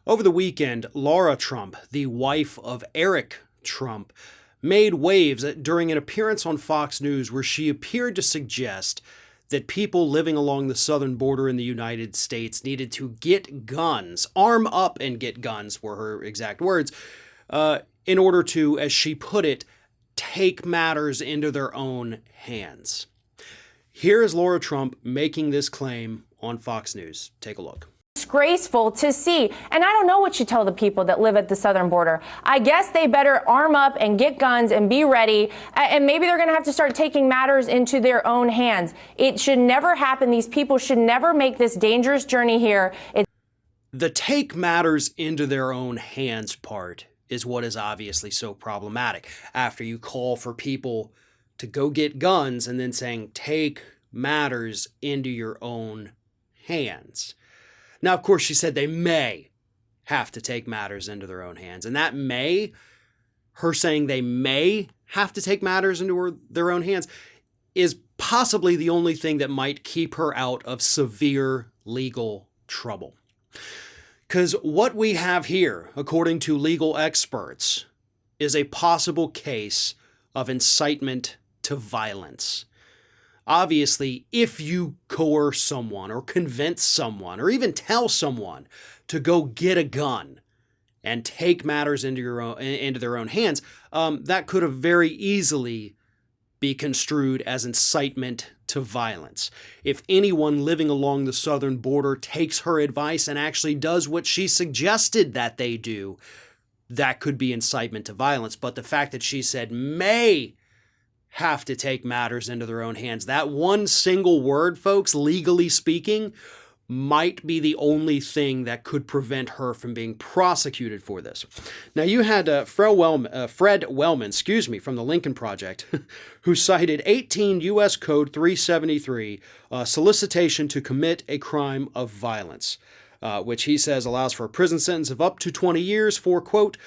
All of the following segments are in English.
Over the weekend, Laura Trump, the wife of Eric Trump, made waves during an appearance on Fox News where she appeared to suggest that people living along the southern border in the United States needed to get guns, arm up and get guns, were her exact words, in order to, as she put it, take matters into their own hands. Here is Laura Trump making this claim on Fox News. Take a look. Disgraceful to see. And I don't know what you tell the people that live at the southern border. I guess they better arm up and get guns and be ready. And maybe they're going to have to start taking matters into their own hands. It should never happen. These people should never make this dangerous journey here. The take matters into their own hands part is what is obviously so problematic. After you call for people to go get guns and then saying, take matters into your own hands. Now, of course, she said they may have to take matters into their own hands. And that may, her saying they may have to take matters into their own hands, is possibly the only thing that might keep her out of severe legal trouble. Because what we have here, according to legal experts, is a possible case of incitement to violence. Obviously, if you coerce someone or convince someone or even tell someone to go get a gun and take matters into their own hands, that could have very easily be construed as incitement to violence. If anyone living along the southern border takes her advice and actually does what she suggested that they do, that could be incitement to violence. But the fact that she said may have to take matters into their own hands, that one single word, folks, legally speaking, might be the only thing that could prevent her from being prosecuted for this. Now, you had Fred Wellman, from the Lincoln Project, who cited 18 U.S. Code 373, solicitation to commit a crime of violence, which he says allows for a prison sentence of up to 20 years for, quote,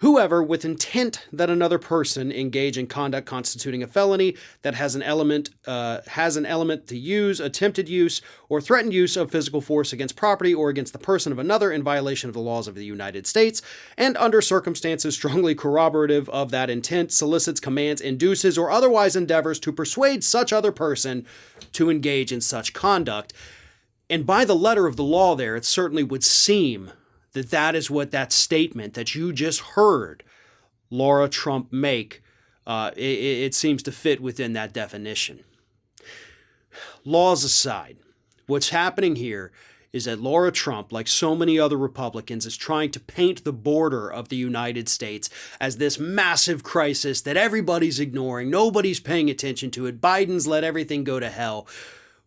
whoever with intent that another person engage in conduct constituting a felony that has an element to use, attempted use, or threatened use of physical force against property or against the person of another in violation of the laws of the United States, and under circumstances strongly corroborative of that intent, solicits, commands, induces, or otherwise endeavors to persuade such other person to engage in such conduct. And by the letter of the law there, it certainly would seem that is what that statement that you just heard Laura Trump make, it seems to fit within that definition. Laws aside, what's happening here is that Laura Trump, like so many other Republicans, is trying to paint the border of the United States as this massive crisis that everybody's ignoring, nobody's paying attention to it, Biden's let everything go to hell.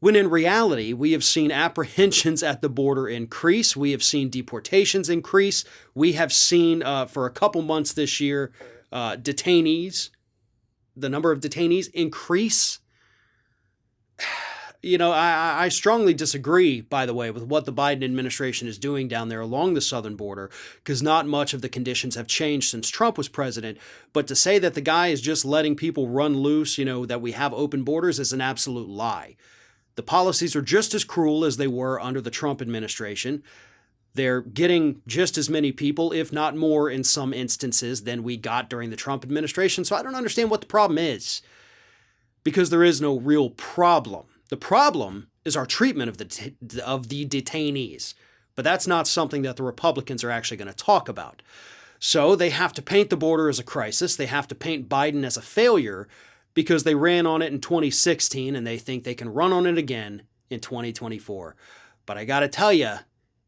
When in reality, we have seen apprehensions at the border increase. We have seen deportations increase. We have seen, for a couple months this year, the number of detainees increase. You know, I strongly disagree, by the way, with what the Biden administration is doing down there along the southern border, because not much of the conditions have changed since Trump was president. But to say that the guy is just letting people run loose, that we have open borders, is an absolute lie. The policies are just as cruel as they were under the Trump administration. They're getting just as many people, if not more in some instances, than we got during the Trump administration. So I don't understand what the problem is, because there is no real problem. The problem is our treatment of the detainees. But that's not something that the Republicans are actually going to talk about. So they have to paint the border as a crisis. They have to paint Biden as a failure, because they ran on it in 2016 and they think they can run on it again in 2024. But I got to tell you,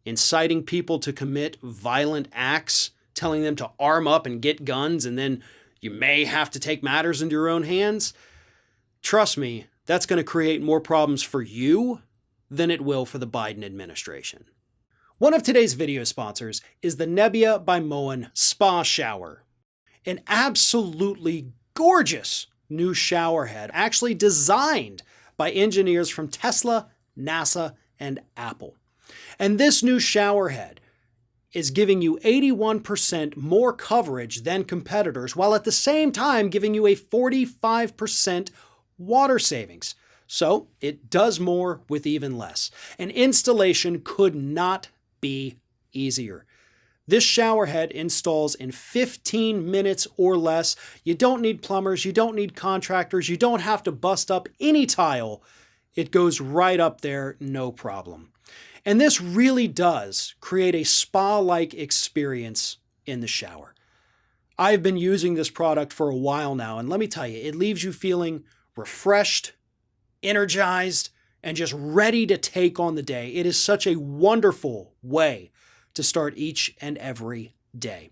inciting people to commit violent acts, telling them to arm up and get guns, and then you may have to take matters into your own hands, trust me, that's going to create more problems for you than it will for the Biden administration. One of today's video sponsors is the Nebia by Moen Spa Shower. An absolutely gorgeous new shower head, actually designed by engineers from Tesla, NASA, and Apple. And this new shower head is giving you 81% more coverage than competitors, while at the same time giving you a 45% water savings. So it does more with even less. And installation could not be easier. This shower head installs in 15 minutes or less. You don't need plumbers, you don't need contractors, you don't have to bust up any tile. It goes right up there, no problem. And this really does create a spa-like experience in the shower. I've been using this product for a while now, and let me tell you, it leaves you feeling refreshed, energized, and just ready to take on the day. It is such a wonderful way to start each and every day.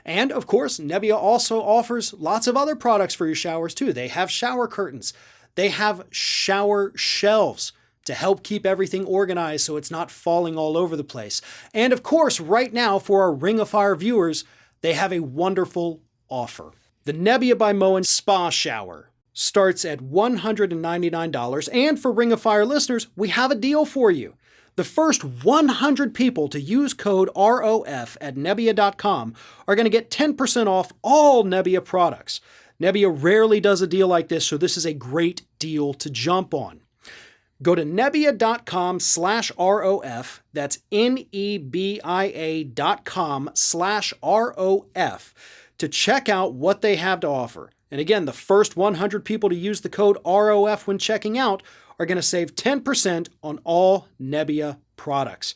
And of course, Nebia also offers lots of other products for your showers too. They have shower curtains. They have shower shelves to help keep everything organized so it's not falling all over the place. And of course, right now for our Ring of Fire viewers, they have a wonderful offer. The Nebia by Moen Spa Shower starts at $199, and for Ring of Fire listeners, we have a deal for you. The first 100 people to use code ROF at Nebia.com are going to get 10% off all Nebia products. Nebia rarely does a deal like this, so this is a great deal to jump on. Go to Nebia.com/ROF, that's NEBIA.com/ROF, to check out what they have to offer. And again, the first 100 people to use the code ROF when checking out are going to save 10% on all Nebia products.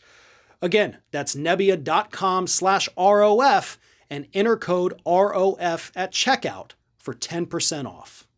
Again, that's Nebia.com/ROF and enter code ROF at checkout for 10% off.